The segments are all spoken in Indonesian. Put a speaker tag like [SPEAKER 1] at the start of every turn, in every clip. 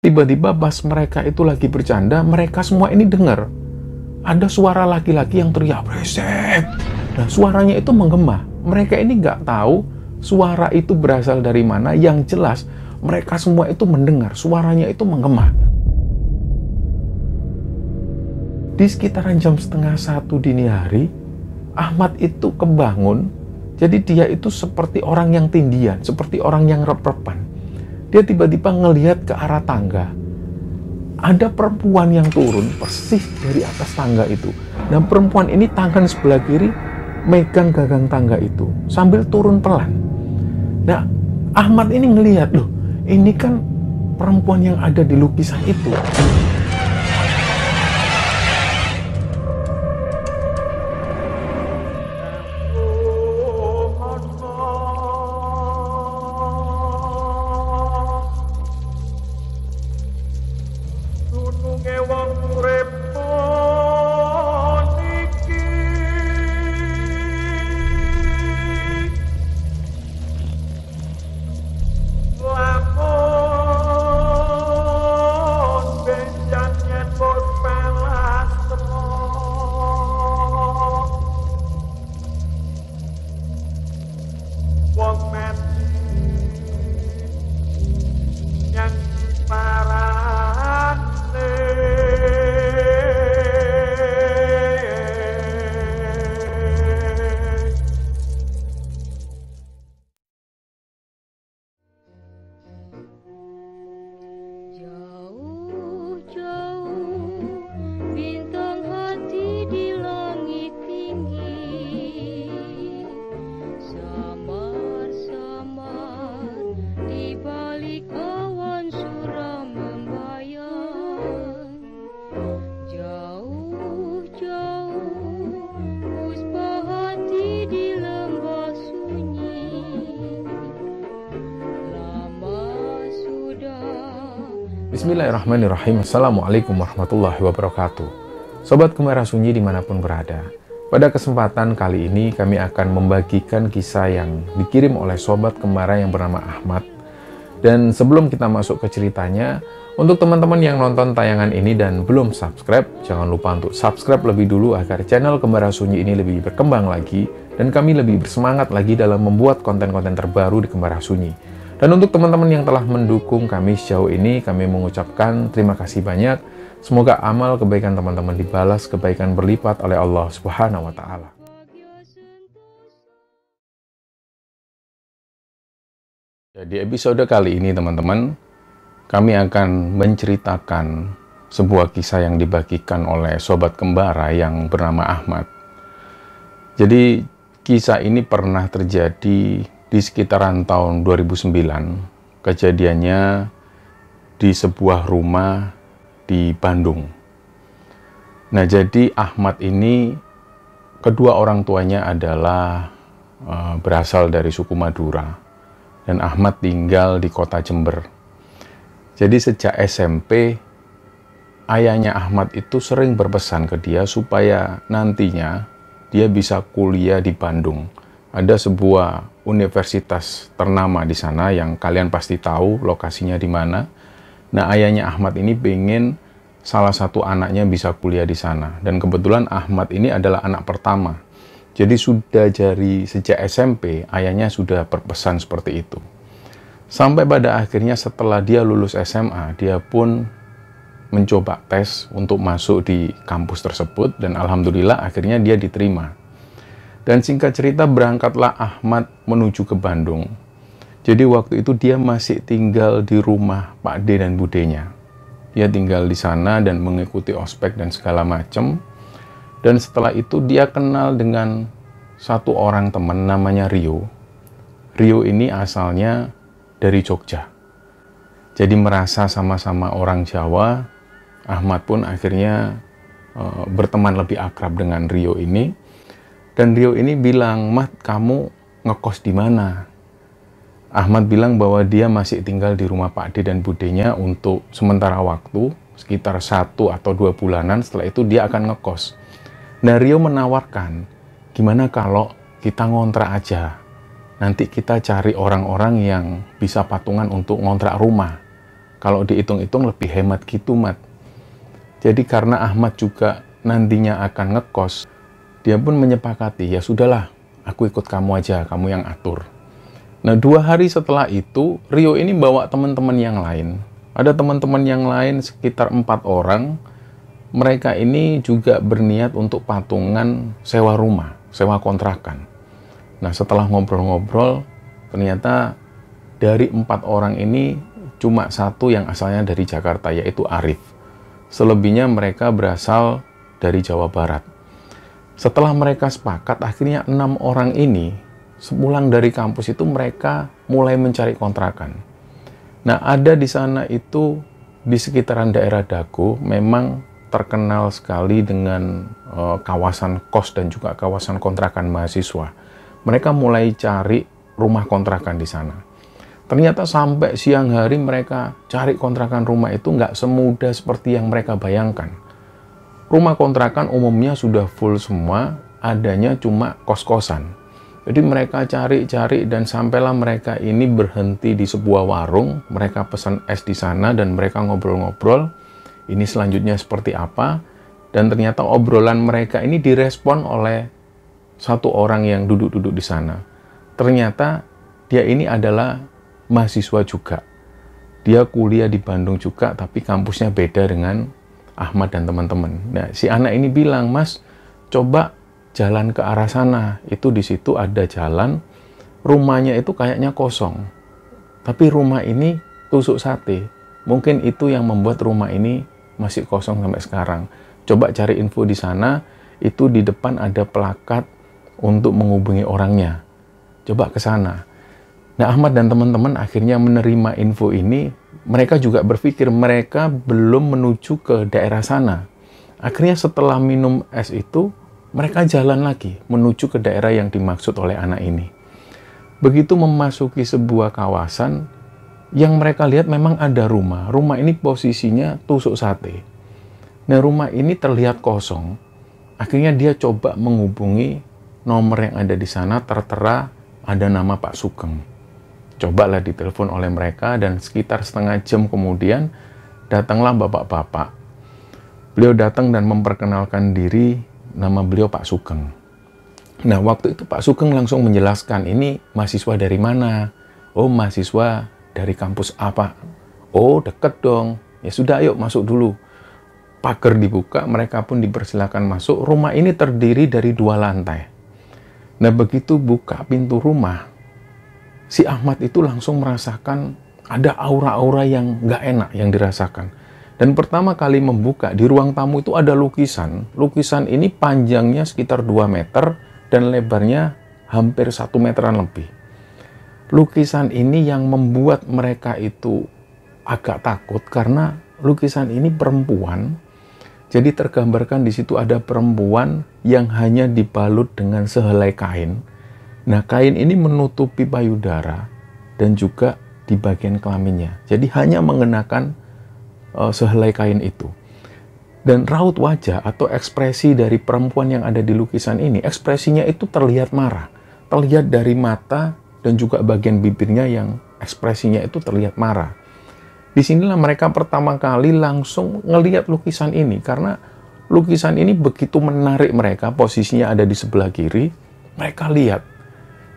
[SPEAKER 1] Tiba-tiba pas mereka itu lagi bercanda, mereka semua ini dengar ada suara laki-laki yang teriak berisik. Nah, suaranya itu menggema. Mereka ini nggak tahu suara itu berasal dari mana. Yang jelas mereka semua itu mendengar suaranya itu menggema. Di sekitaran jam 12:30 dini hari, Ahmad itu kebangun. Jadi dia itu seperti orang yang tindian, seperti orang yang rep-repan. Dia tiba-tiba ngelihat ke arah tangga. Ada perempuan yang turun persis dari atas tangga itu. Dan perempuan ini tangan sebelah kiri megang gagang tangga itu sambil turun pelan. Nah, Ahmad ini ngelihat, loh, ini kan perempuan yang ada di lukisan itu. Bismillahirrahmanirrahim. Assalamualaikum warahmatullahi wabarakatuh. Sobat Gemara Sunyi dimanapun berada, pada kesempatan kali ini kami akan membagikan kisah yang dikirim oleh Sobat Gemara yang bernama Ahmad. Dan sebelum kita masuk ke ceritanya, untuk teman-teman yang nonton tayangan ini dan belum subscribe, jangan lupa untuk subscribe lebih dulu agar channel Gemara Sunyi ini lebih berkembang lagi dan kami lebih bersemangat lagi dalam membuat konten-konten terbaru di Gemara Sunyi. Dan untuk teman-teman yang telah mendukung kami sejauh ini, kami mengucapkan terima kasih banyak. Semoga amal kebaikan teman-teman dibalas kebaikan berlipat oleh Allah Subhanahu wa Ta'ala. Di episode kali ini, teman-teman, kami akan menceritakan sebuah kisah yang dibagikan oleh sobat kembara yang bernama Ahmad. Jadi, kisah ini pernah terjadi di sekitaran tahun 2009, kejadiannya di sebuah rumah di Bandung. Nah, jadi Ahmad ini, kedua orang tuanya adalah berasal dari suku Madura. Dan Ahmad tinggal di kota Jember. Jadi sejak SMP, ayahnya Ahmad itu sering berpesan ke dia supaya nantinya dia bisa kuliah di Bandung. Ada sebuah universitas ternama di sana yang kalian pasti tahu lokasinya di mana. Nah, ayahnya Ahmad ini pengen salah satu anaknya bisa kuliah di sana. Dan kebetulan Ahmad ini adalah anak pertama. Jadi sudah dari sejak SMP, ayahnya sudah berpesan seperti itu. Sampai pada akhirnya setelah dia lulus SMA, dia pun mencoba tes untuk masuk di kampus tersebut. Dan alhamdulillah akhirnya dia diterima. Dan singkat cerita, berangkatlah Ahmad menuju ke Bandung. Jadi waktu itu dia masih tinggal di rumah Pak D dan Budenya. Dia tinggal di sana dan mengikuti ospek dan segala macam. Dan setelah itu dia kenal dengan satu orang teman namanya Rio. Rio ini asalnya dari Jogja. Jadi merasa sama-sama orang Jawa, Ahmad pun akhirnya berteman lebih akrab dengan Rio ini. Dan Rio ini bilang, "Mat, kamu ngekos di mana?" Ahmad bilang bahwa dia masih tinggal di rumah Pak D dan Budenya untuk sementara waktu, sekitar 1 atau 2 bulanan, setelah itu dia akan ngekos. Nah, Rio menawarkan, gimana kalau kita ngontrak aja? Nanti kita cari orang-orang yang bisa patungan untuk ngontrak rumah. Kalau dihitung-hitung lebih hemat gitu, Mat. Jadi karena Ahmad juga nantinya akan ngekos, dia pun menyepakati, ya sudahlah, aku ikut kamu aja, kamu yang atur. Nah, 2 hari setelah itu, Rio ini bawa teman-teman yang lain. Ada teman-teman yang lain sekitar 4 orang. Mereka ini juga berniat untuk patungan sewa rumah, sewa kontrakan. Nah, setelah ngobrol-ngobrol, ternyata dari 4 orang ini cuma 1 yang asalnya dari Jakarta, yaitu Arif. Selebihnya mereka berasal dari Jawa Barat. Setelah mereka sepakat, akhirnya 6 orang ini, sepulang dari kampus itu mereka mulai mencari kontrakan. Nah, ada di sana itu, di sekitaran daerah Dago, memang terkenal sekali dengan kawasan kos dan juga kawasan kontrakan mahasiswa. Mereka mulai cari rumah kontrakan di sana. Ternyata sampai siang hari mereka cari kontrakan rumah itu nggak semudah seperti yang mereka bayangkan. Rumah kontrakan umumnya sudah full semua, adanya cuma kos-kosan. Jadi mereka cari-cari dan sampailah mereka ini berhenti di sebuah warung. Mereka pesan es di sana dan mereka ngobrol-ngobrol. Ini selanjutnya seperti apa. Dan ternyata obrolan mereka ini direspon oleh 1 orang yang duduk-duduk di sana. Ternyata dia ini adalah mahasiswa juga. Dia kuliah di Bandung juga, tapi kampusnya beda dengan Ahmad dan teman-teman. Nah, si anak ini bilang, "Mas, coba jalan ke arah sana." Itu di situ ada jalan, rumahnya itu kayaknya kosong. Tapi rumah ini tusuk sate. Mungkin itu yang membuat rumah ini masih kosong sampai sekarang. Coba cari info di sana, itu di depan ada plakat untuk menghubungi orangnya. Coba ke sana. Nah, Ahmad dan teman-teman akhirnya menerima info ini. Mereka juga berpikir mereka belum menuju ke daerah sana. Akhirnya setelah minum es itu, mereka jalan lagi menuju ke daerah yang dimaksud oleh anak ini. Begitu memasuki sebuah kawasan, yang mereka lihat memang ada rumah. Rumah ini posisinya tusuk sate. Nah, rumah ini terlihat kosong. Akhirnya dia coba menghubungi nomor yang ada di sana, tertera ada nama Pak Sugeng. Cobalah ditelepon oleh mereka dan sekitar setengah jam kemudian datanglah bapak-bapak. Beliau datang dan memperkenalkan diri, nama beliau Pak Sugeng. Nah, waktu itu Pak Sugeng langsung menjelaskan, ini mahasiswa dari mana? Oh, mahasiswa dari kampus apa? Oh, deket dong. Ya sudah, ayo masuk dulu. Pagar dibuka, mereka pun dipersilakan masuk. Rumah ini terdiri dari 2 lantai. Nah, begitu buka pintu rumah, si Ahmad itu langsung merasakan ada aura-aura yang nggak enak yang dirasakan. Dan pertama kali membuka, di ruang tamu itu ada lukisan. Lukisan ini panjangnya sekitar 2 meter dan lebarnya hampir 1 meteran lebih. Lukisan ini yang membuat mereka itu agak takut karena lukisan ini perempuan. Jadi tergambarkan di situ ada perempuan yang hanya dibalut dengan sehelai kain. Nah, kain ini menutupi payudara dan juga di bagian kelaminnya. Jadi hanya mengenakan sehelai kain itu. Dan raut wajah atau ekspresi dari perempuan yang ada di lukisan ini, ekspresinya itu terlihat marah. Terlihat dari mata dan juga bagian bibirnya yang ekspresinya itu terlihat marah. Disinilah mereka pertama kali langsung ngelihat lukisan ini. Karena lukisan ini begitu menarik mereka, posisinya ada di sebelah kiri. Mereka lihat.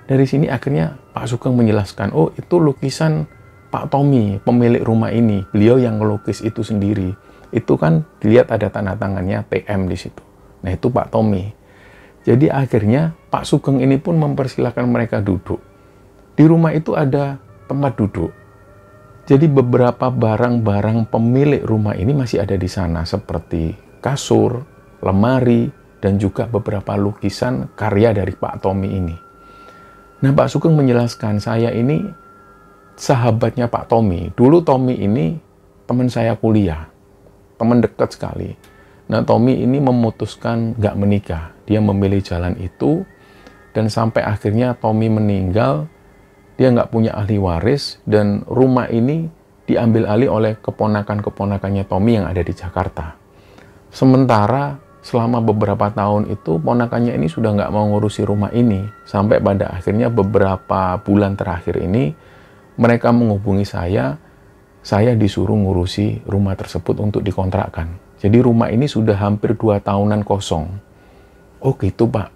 [SPEAKER 1] Dari sini akhirnya Pak Sugeng menjelaskan, oh itu lukisan Pak Tommy, pemilik rumah ini. Beliau yang ngelukis itu sendiri. Itu kan dilihat ada tanda tangannya TM di situ. Nah, itu Pak Tommy. Jadi akhirnya Pak Sugeng ini pun mempersilahkan mereka duduk. Di rumah itu ada tempat duduk. Jadi beberapa barang-barang pemilik rumah ini masih ada di sana seperti kasur, lemari, dan juga beberapa lukisan karya dari Pak Tommy ini. Nah, Pak Sugeng menjelaskan, saya ini sahabatnya Pak Tommy. Dulu Tommy ini teman saya kuliah, teman dekat sekali. Nah, Tommy ini memutuskan nggak menikah. Dia memilih jalan itu, dan sampai akhirnya Tommy meninggal, dia nggak punya ahli waris, dan rumah ini diambil alih oleh keponakan-keponakannya Tommy yang ada di Jakarta. Sementara selama beberapa tahun itu, ponakannya ini sudah nggak mau ngurusi rumah ini. Sampai pada akhirnya beberapa bulan terakhir ini, mereka menghubungi saya saya disuruh ngurusi rumah tersebut untuk dikontrakkan. Jadi rumah ini sudah hampir 2 tahunan kosong. Oh gitu Pak.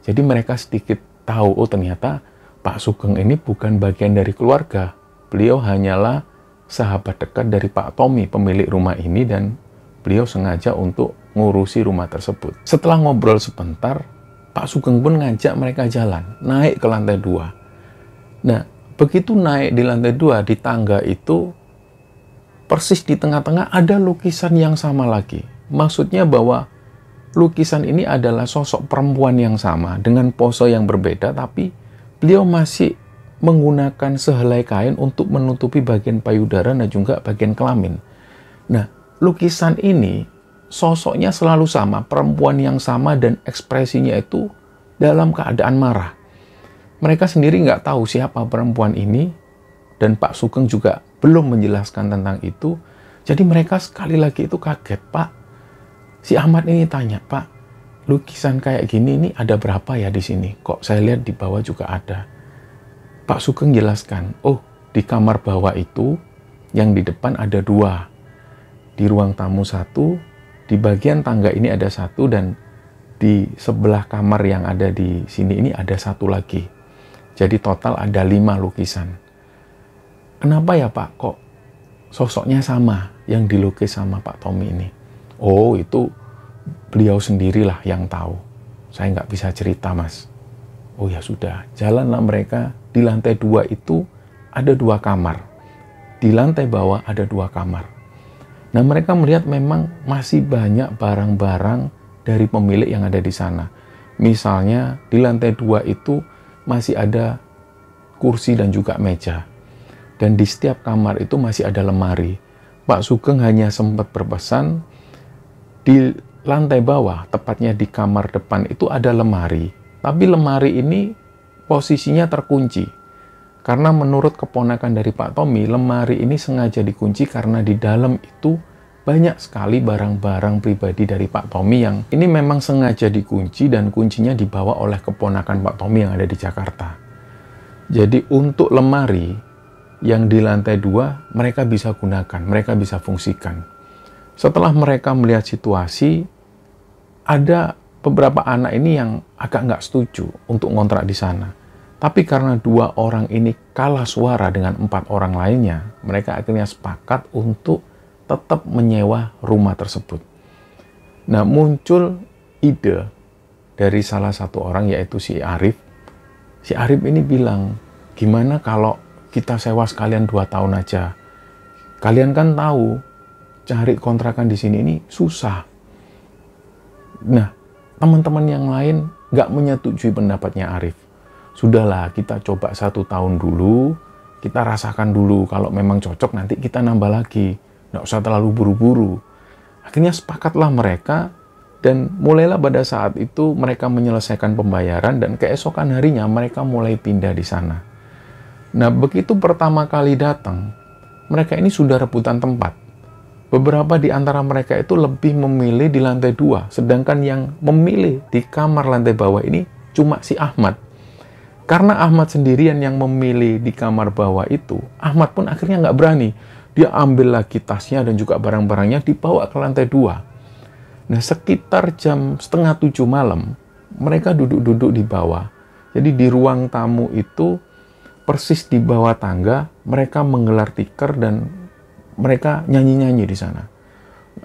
[SPEAKER 1] Jadi mereka sedikit tahu, oh ternyata Pak Sugeng ini bukan bagian dari keluarga. Beliau hanyalah sahabat dekat dari Pak Tommy, pemilik rumah ini, dan beliau sengaja untuk ngurusi rumah tersebut. Setelah ngobrol sebentar, Pak Sugeng pun ngajak mereka jalan, naik ke lantai 2. Nah, begitu naik di lantai 2, di tangga itu, persis di tengah-tengah ada lukisan yang sama lagi. Maksudnya bahwa lukisan ini adalah sosok perempuan yang sama, dengan pose yang berbeda, tapi beliau masih menggunakan sehelai kain untuk menutupi bagian payudara dan juga bagian kelamin. Nah, lukisan ini sosoknya selalu sama, perempuan yang sama, dan ekspresinya itu dalam keadaan marah. Mereka sendiri nggak tahu siapa perempuan ini, dan Pak Sugeng juga belum menjelaskan tentang itu. Jadi mereka sekali lagi itu kaget. Pak, si Ahmad ini tanya, Pak, lukisan kayak gini ini ada berapa ya di sini? Kok saya lihat di bawah juga ada. Pak Sugeng jelaskan, oh di kamar bawah itu yang di depan ada 2. Di ruang tamu 1, di bagian tangga ini ada 1, dan di sebelah kamar yang ada di sini ini ada 1 lagi. Jadi total ada 5 lukisan. Kenapa ya Pak kok sosoknya sama yang dilukis sama Pak Tommy ini? Oh itu beliau sendirilah yang tahu. Saya nggak bisa cerita Mas. Oh ya sudah, jalanlah mereka. Di lantai 2 itu ada 2 kamar. Di lantai bawah ada 2 kamar. Nah, mereka melihat memang masih banyak barang-barang dari pemilik yang ada di sana. Misalnya, di lantai 2 itu masih ada kursi dan juga meja. Dan di setiap kamar itu masih ada lemari. Pak Sugeng hanya sempat berpesan, di lantai bawah, tepatnya di kamar depan itu ada lemari. Tapi lemari ini posisinya terkunci. Karena menurut keponakan dari Pak Tommy, lemari ini sengaja dikunci karena di dalam itu banyak sekali barang-barang pribadi dari Pak Tommy yang ini memang sengaja dikunci, dan kuncinya dibawa oleh keponakan Pak Tommy yang ada di Jakarta. Jadi untuk lemari yang di lantai 2 mereka bisa gunakan, mereka bisa fungsikan. Setelah mereka melihat situasi, ada beberapa anak ini yang agak nggak setuju untuk ngontrak di sana. Tapi karena 2 orang ini kalah suara dengan 4 orang lainnya, mereka akhirnya sepakat untuk tetap menyewa rumah tersebut. Nah, muncul ide dari salah satu orang, yaitu si Arif. Si Arif ini bilang, gimana kalau kita sewa sekalian 2 tahun aja? Kalian kan tahu, cari kontrakan di sini ini susah. Nah, teman-teman yang lain nggak menyetujui pendapatnya Arif. Sudahlah, kita coba 1 tahun dulu, kita rasakan dulu, kalau memang cocok nanti kita nambah lagi. Nggak usah terlalu buru-buru. Akhirnya sepakatlah mereka, dan mulailah pada saat itu mereka menyelesaikan pembayaran, dan keesokan harinya mereka mulai pindah di sana. Nah, begitu pertama kali datang, mereka ini sudah rebutan tempat. Beberapa di antara mereka itu lebih memilih di lantai 2, sedangkan yang memilih di kamar lantai bawah ini cuma si Ahmad. Karena Ahmad sendirian yang memilih di kamar bawah itu, Ahmad pun akhirnya nggak berani. Dia ambil lagi tasnya dan juga barang-barangnya, dibawa ke lantai 2. Nah, sekitar jam 6:30 malam, mereka duduk-duduk di bawah. Jadi di ruang tamu itu, persis di bawah tangga, mereka menggelar tikar dan mereka nyanyi-nyanyi di sana.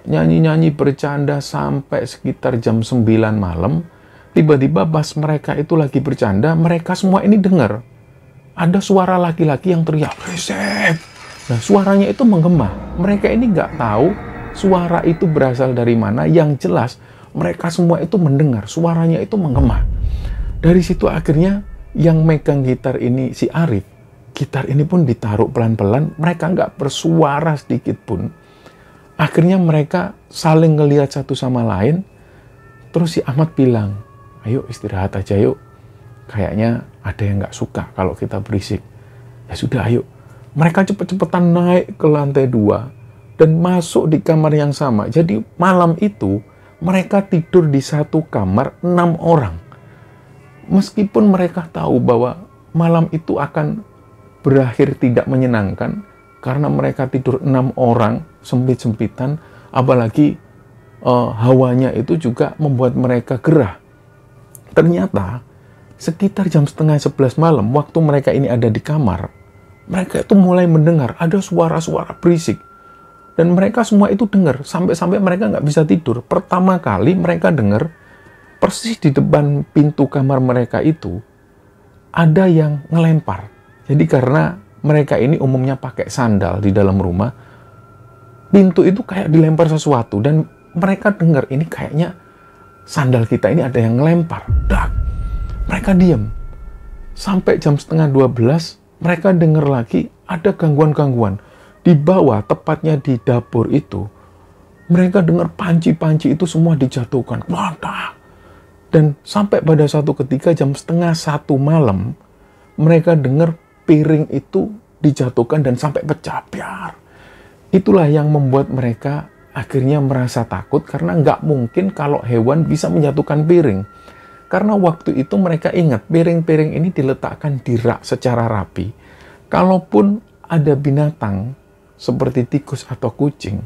[SPEAKER 1] Nyanyi-nyanyi bercanda sampai sekitar jam 9 malam. Tiba-tiba pas mereka itu lagi bercanda, mereka semua ini dengar ada suara laki-laki yang teriak, "Berisik!" Nah, suaranya itu menggema. Mereka ini nggak tahu suara itu berasal dari mana. Yang jelas, mereka semua itu mendengar suaranya itu menggema. Dari situ akhirnya yang megang gitar ini si Arif, gitar ini pun ditaruh pelan-pelan, mereka nggak bersuara sedikit pun. Akhirnya mereka saling ngelihat satu sama lain. Terus si Ahmad bilang, "Ayo istirahat aja yuk. Kayaknya ada yang nggak suka kalau kita berisik." Ya sudah, ayo. Mereka cepet-cepetan naik ke lantai 2 dan masuk di kamar yang sama. Jadi malam itu mereka tidur di satu kamar 6 orang. Meskipun mereka tahu bahwa malam itu akan berakhir tidak menyenangkan, karena mereka tidur 6 orang, sempit-sempitan, apalagi hawanya itu juga membuat mereka gerah. Ternyata sekitar jam setengah 11 malam, waktu mereka ini ada di kamar, mereka itu mulai mendengar ada suara-suara berisik. Dan mereka semua itu dengar, sampai-sampai mereka nggak bisa tidur. Pertama kali mereka dengar, persis di depan pintu kamar mereka itu, ada yang ngelempar. Jadi karena mereka ini umumnya pakai sandal di dalam rumah, pintu itu kayak dilempar sesuatu. Dan mereka dengar, ini kayaknya sandal kita ini ada yang ngelempar. Dak. Mereka diam. Sampai jam setengah 12, mereka dengar lagi ada gangguan-gangguan. Di bawah, tepatnya di dapur itu, mereka dengar panci-panci itu semua dijatuhkan. Wadah. Dan sampai pada satu ketika jam setengah 1 malam, mereka dengar piring itu dijatuhkan dan sampai pecah. Biar. Itulah yang membuat mereka akhirnya merasa takut, karena nggak mungkin kalau hewan bisa menjatuhkan piring. Karena waktu itu mereka ingat, piring-piring ini diletakkan di rak secara rapi. Kalaupun ada binatang seperti tikus atau kucing,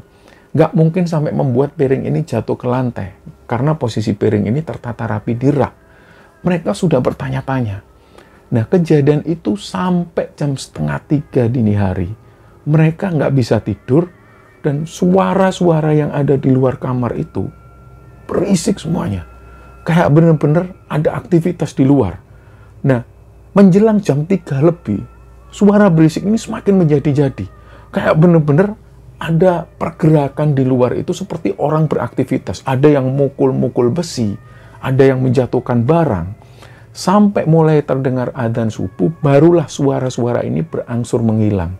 [SPEAKER 1] nggak mungkin sampai membuat piring ini jatuh ke lantai. Karena posisi piring ini tertata rapi di rak. Mereka sudah bertanya-tanya. Nah, kejadian itu sampai jam setengah 3 dini hari. Mereka nggak bisa tidur, dan suara-suara yang ada di luar kamar itu berisik semuanya. Kayak benar-benar ada aktivitas di luar. Nah, menjelang jam 3 lebih, suara berisik ini semakin menjadi-jadi. Kayak benar-benar ada pergerakan di luar itu seperti orang beraktivitas. Ada yang mukul-mukul besi, ada yang menjatuhkan barang. Sampai mulai terdengar adzan subuh, barulah suara-suara ini berangsur menghilang.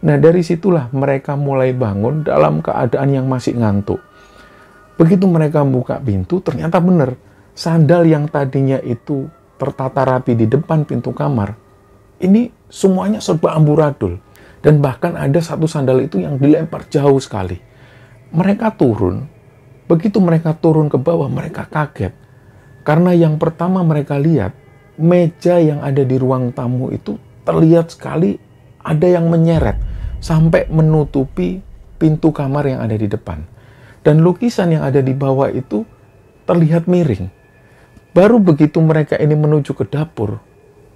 [SPEAKER 1] Nah, dari situlah mereka mulai bangun dalam keadaan yang masih ngantuk. Begitu mereka buka pintu, ternyata benar, sandal yang tadinya itu tertata rapi di depan pintu kamar, ini semuanya serba amburadul. Dan bahkan ada satu sandal itu yang dilempar jauh sekali. Mereka turun, begitu mereka turun ke bawah, mereka kaget. Karena yang pertama mereka lihat, meja yang ada di ruang tamu itu terlihat sekali ada yang menyeret sampai menutupi pintu kamar yang ada di depan. Dan lukisan yang ada di bawah itu terlihat miring. Baru begitu mereka ini menuju ke dapur,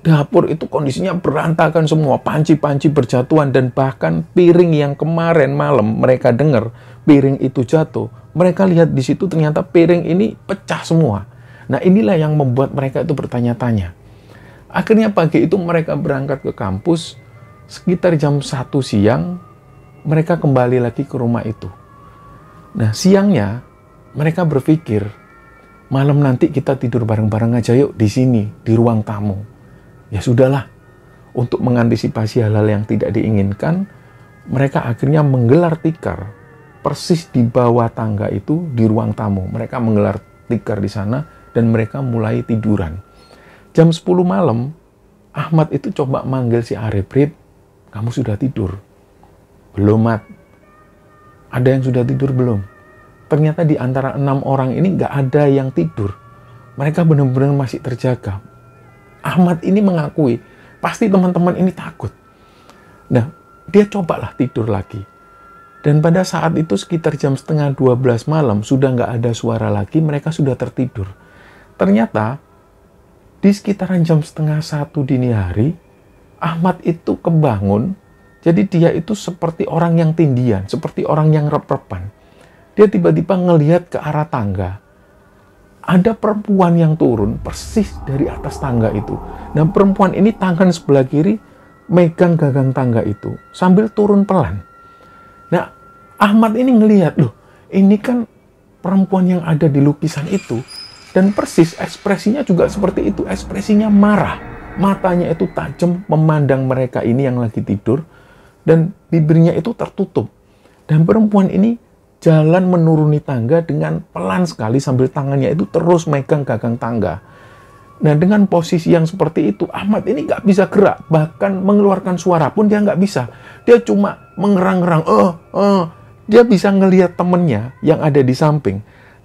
[SPEAKER 1] dapur itu kondisinya berantakan semua, panci-panci berjatuhan, dan bahkan piring yang kemarin malam mereka dengar piring itu jatuh, mereka lihat di situ ternyata piring ini pecah semua. Nah, inilah yang membuat mereka itu bertanya-tanya. Akhirnya pagi itu mereka berangkat ke kampus, sekitar jam 1 siang, mereka kembali lagi ke rumah itu. Nah, siangnya mereka berpikir, malam nanti kita tidur bareng-bareng aja yuk di sini, di ruang tamu. Ya sudahlah, untuk mengantisipasi hal-hal yang tidak diinginkan, mereka akhirnya menggelar tikar persis di bawah tangga itu di ruang tamu. Mereka menggelar tikar di sana, dan mereka mulai tiduran. Jam 10 malam, Ahmad itu coba manggil si Arif, "Rip, kamu sudah tidur?" "Belum, Mat." "Ada yang sudah tidur belum?" Ternyata di antara 6 orang ini nggak ada yang tidur. Mereka benar-benar masih terjaga. Ahmad ini mengakui, pasti teman-teman ini takut. Nah, dia cobalah tidur lagi. Dan pada saat itu sekitar jam setengah 12 malam, sudah nggak ada suara lagi, mereka sudah tertidur. Ternyata, di sekitaran jam setengah 1 dini hari, Ahmad itu kebangun, jadi dia itu seperti orang yang tindian, seperti orang yang rep-repan. Dia tiba-tiba ngelihat ke arah tangga. Ada perempuan yang turun persis dari atas tangga itu. Nah, perempuan ini tangan sebelah kiri megang gagang tangga itu sambil turun pelan. Nah, Ahmad ini ngelihat, loh, ini kan perempuan yang ada di lukisan itu. Dan persis ekspresinya juga seperti itu, ekspresinya marah. Matanya itu tajam memandang mereka ini yang lagi tidur, dan bibirnya itu tertutup. Dan perempuan ini jalan menuruni tangga dengan pelan sekali sambil tangannya itu terus megang gagang tangga. Nah, dengan posisi yang seperti itu, Ahmad ini nggak bisa gerak, bahkan mengeluarkan suara pun dia nggak bisa. Dia cuma mengerang-erang, Dia bisa ngelihat temennya yang ada di samping.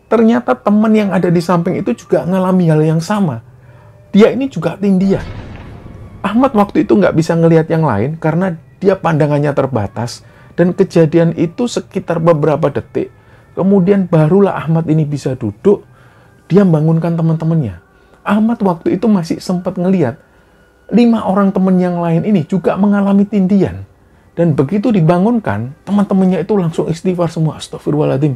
[SPEAKER 1] Ternyata teman yang ada di samping itu juga ngalami hal yang sama. Dia ini juga tindian. Ahmad waktu itu nggak bisa ngelihat yang lain karena Dia pandangannya terbatas, dan kejadian itu sekitar beberapa detik. Kemudian barulah Ahmad ini bisa duduk, dia bangunkan teman-temannya. Ahmad waktu itu masih sempat ngelihat 5 orang teman yang lain ini juga mengalami tindian. Dan begitu dibangunkan, teman-temannya itu langsung istighfar semua. Astagfirullahaladzim,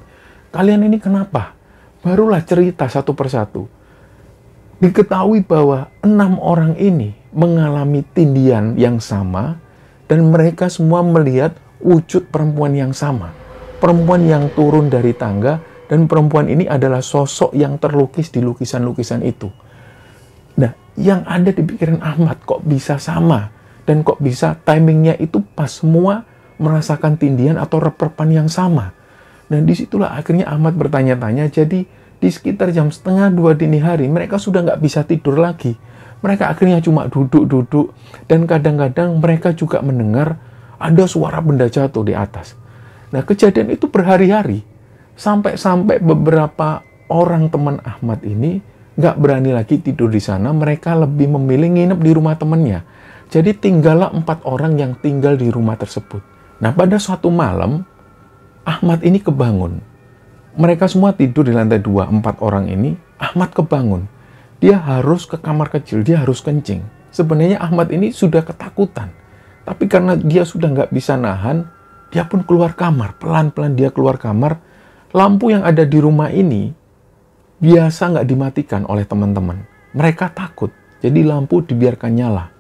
[SPEAKER 1] kalian ini kenapa? Barulah cerita satu persatu. Diketahui bahwa 6 orang ini mengalami tindian yang sama, dan mereka semua melihat wujud perempuan yang sama. Perempuan yang turun dari tangga, dan perempuan ini adalah sosok yang terlukis di lukisan-lukisan itu. Nah, yang ada di pikiran Ahmad kok bisa sama, dan kok bisa timingnya itu pas semua merasakan tindian atau reperpan yang sama. Dan disitulah akhirnya Ahmad bertanya-tanya. Jadi di sekitar jam 1:30 dini hari, mereka sudah nggak bisa tidur lagi. Mereka akhirnya cuma duduk-duduk, dan kadang-kadang mereka juga mendengar ada suara benda jatuh di atas. Nah, kejadian itu berhari-hari, sampai beberapa orang teman Ahmad ini nggak berani lagi tidur di sana. Mereka lebih memilih nginep di rumah temannya. Jadi tinggallah 4 orang yang tinggal di rumah tersebut. Nah, pada suatu malam, Ahmad ini kebangun. Mereka semua tidur di lantai 2, 4 orang ini. Ahmad kebangun. Dia harus ke kamar kecil, dia harus kencing. Sebenarnya Ahmad ini sudah ketakutan. Tapi karena dia sudah nggak bisa nahan, dia pun keluar kamar. Pelan-pelan dia keluar kamar. Lampu yang ada di rumah ini biasa nggak dimatikan oleh teman-teman. Mereka takut, jadi lampu dibiarkan nyala.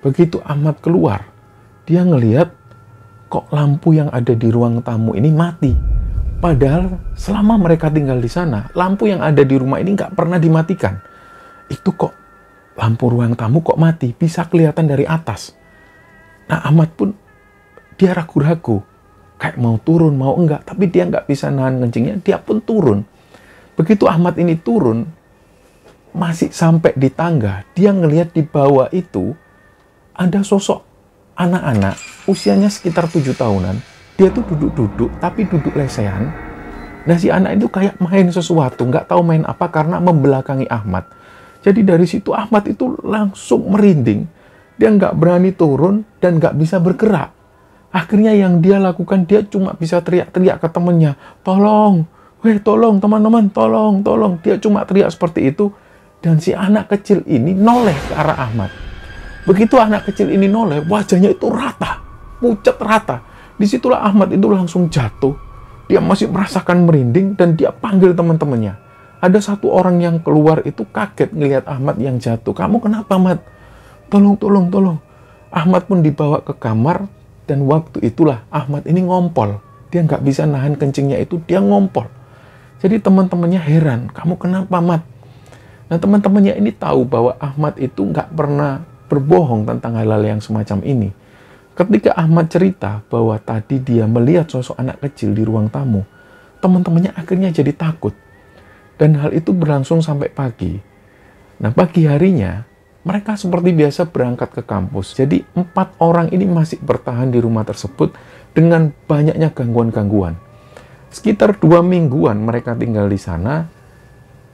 [SPEAKER 1] Begitu Ahmad keluar, dia ngelihat kok lampu yang ada di ruang tamu ini mati. Padahal selama mereka tinggal di sana, lampu yang ada di rumah ini nggak pernah dimatikan. Itu kok lampu ruang tamu kok mati, bisa kelihatan dari atas. Nah, Ahmad pun dia ragu-ragu, kayak mau turun, mau enggak, tapi dia nggak bisa nahan kencingnya, dia pun turun. Begitu Ahmad ini turun, masih sampai di tangga, dia ngelihat di bawah itu ada sosok anak-anak, usianya sekitar 7 tahunan. Dia tuh duduk-duduk, tapi duduk lesehan. Nah, si anak itu kayak main sesuatu, nggak tahu main apa karena membelakangi Ahmad. Jadi dari situ Ahmad itu langsung merinding. Dia nggak berani turun dan nggak bisa bergerak. Akhirnya yang dia lakukan, dia cuma bisa teriak-teriak ke temannya, tolong, tolong teman-teman, tolong. Dia cuma teriak seperti itu, dan si anak kecil ini noleh ke arah Ahmad. Begitu anak kecil ini noleh, wajahnya itu rata, pucat rata. Disitulah Ahmad itu langsung jatuh. Dia masih merasakan merinding, dan dia panggil teman-temannya. Ada satu orang yang keluar itu kaget ngelihat Ahmad yang jatuh. Kamu kenapa, Ahmad? Tolong. Ahmad pun dibawa ke kamar, dan waktu itulah Ahmad ini ngompol. Dia nggak bisa nahan kencingnya itu, dia ngompol. Jadi teman-temannya heran, kamu kenapa, Ahmad? Nah, teman-temannya ini tahu bahwa Ahmad itu nggak pernah berbohong tentang hal-hal yang semacam ini. Ketika Ahmad cerita bahwa tadi dia melihat sosok anak kecil di ruang tamu, teman-temannya akhirnya jadi takut. Dan hal itu berlangsung sampai pagi. Nah, pagi harinya, mereka seperti biasa berangkat ke kampus. Jadi 4 orang ini masih bertahan di rumah tersebut dengan banyaknya gangguan-gangguan. Sekitar 2 mingguan mereka tinggal di sana,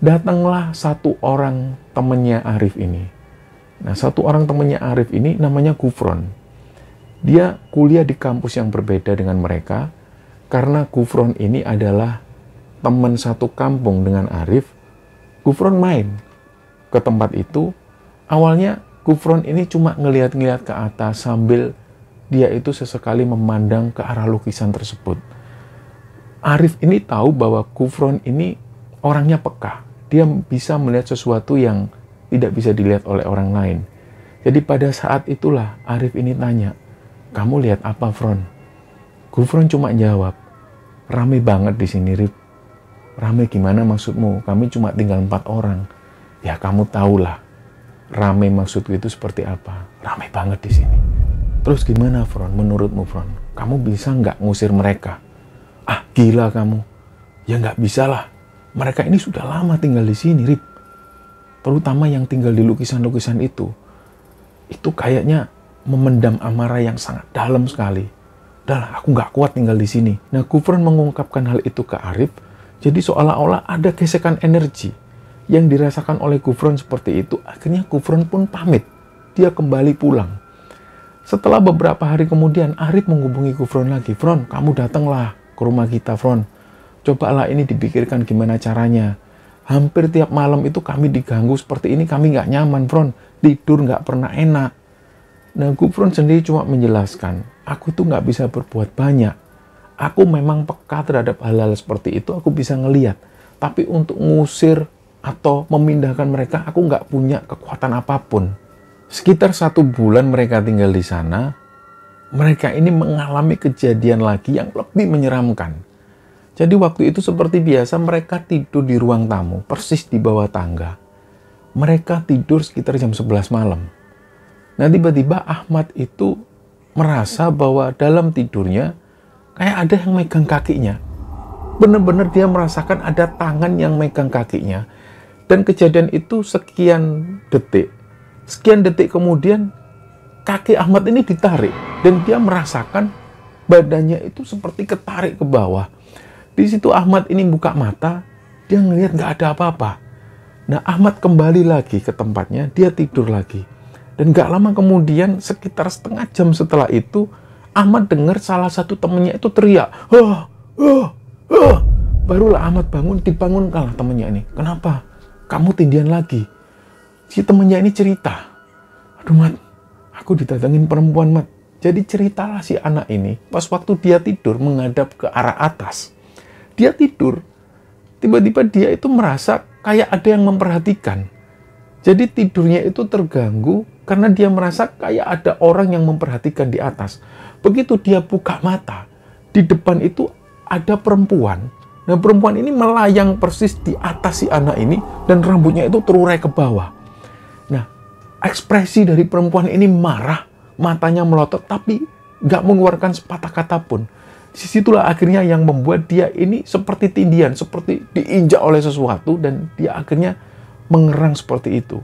[SPEAKER 1] datanglah satu orang temannya Arif ini. Nah, satu orang temannya Arif ini namanya Gufron. Dia kuliah di kampus yang berbeda dengan mereka, karena Gufron ini adalah teman satu kampung dengan Arif. Gufron main ke tempat itu. Awalnya Gufron ini cuma ngelihat-ngelihat ke atas sambil dia itu sesekali memandang ke arah lukisan tersebut. Arif ini tahu bahwa Gufron ini orangnya peka. Dia bisa melihat sesuatu yang tidak bisa dilihat oleh orang lain. Jadi pada saat itulah Arif ini tanya, kamu lihat apa, Fron? Gufron cuma jawab, rame banget di sini, Rif. Rame gimana maksudmu? Kami cuma tinggal 4 orang. Ya kamu tahulah, rame maksudku itu seperti apa. Rame banget di sini. Terus gimana, Fron? Menurutmu, Fron? Kamu bisa nggak ngusir mereka? Ah, gila kamu. Ya nggak bisa lah. Mereka ini sudah lama tinggal di sini, Rip. Terutama yang tinggal di lukisan-lukisan itu. Itu kayaknya memendam amarah yang sangat dalam sekali. Udahlah, aku nggak kuat tinggal di sini. Nah, Gufron mengungkapkan hal itu ke Arif. Jadi seolah-olah ada gesekan energi yang dirasakan oleh Gufron seperti itu. Akhirnya Gufron pun pamit. Dia kembali pulang. Setelah beberapa hari kemudian, Arif menghubungi Gufron lagi. Fron, kamu datanglah ke rumah kita, Fron. Cobalah ini dipikirkan gimana caranya. Hampir tiap malam itu kami diganggu seperti ini, kami nggak nyaman, Fron. Tidur nggak pernah enak. Nah, Gufron sendiri cuma menjelaskan, aku tuh nggak bisa berbuat banyak. Aku memang peka terhadap hal-hal seperti itu, aku bisa ngelihat. Tapi untuk ngusir atau memindahkan mereka, aku nggak punya kekuatan apapun. Sekitar 1 bulan mereka tinggal di sana, mereka ini mengalami kejadian lagi yang lebih menyeramkan. Jadi waktu itu seperti biasa mereka tidur di ruang tamu, persis di bawah tangga. Mereka tidur sekitar jam 11 malam. Nah, tiba-tiba Ahmad itu merasa bahwa dalam tidurnya kayak ada yang megang kakinya. Benar-benar dia merasakan ada tangan yang megang kakinya. Dan kejadian itu sekian detik. Sekian detik kemudian kaki Ahmad ini ditarik. Dan dia merasakan badannya itu seperti ketarik ke bawah. Di situ Ahmad ini buka mata. Dia ngelihat nggak ada apa-apa. Nah, Ahmad kembali lagi ke tempatnya. Dia tidur lagi. Dan nggak lama kemudian sekitar setengah jam setelah itu Ahmad dengar salah satu temannya itu teriak, Barulah Ahmad bangun, dibangunkanlah temannya ini. Kenapa? Kamu tindihan lagi. Si temannya ini cerita, aduh Mat, aku didatengin perempuan Mat. Jadi ceritalah si anak ini, pas waktu dia tidur menghadap ke arah atas. Dia tidur, tiba-tiba dia itu merasa kayak ada yang memperhatikan. Jadi tidurnya itu terganggu karena dia merasa kayak ada orang yang memperhatikan di atas. Begitu dia buka mata, di depan itu ada perempuan. Nah, perempuan ini melayang persis di atas si anak ini dan rambutnya itu terurai ke bawah. Nah, ekspresi dari perempuan ini marah, matanya melotot, tapi nggak mengeluarkan sepatah kata pun. Disitulah akhirnya yang membuat dia ini seperti tindihan, seperti diinjak oleh sesuatu dan dia akhirnya mengerang seperti itu.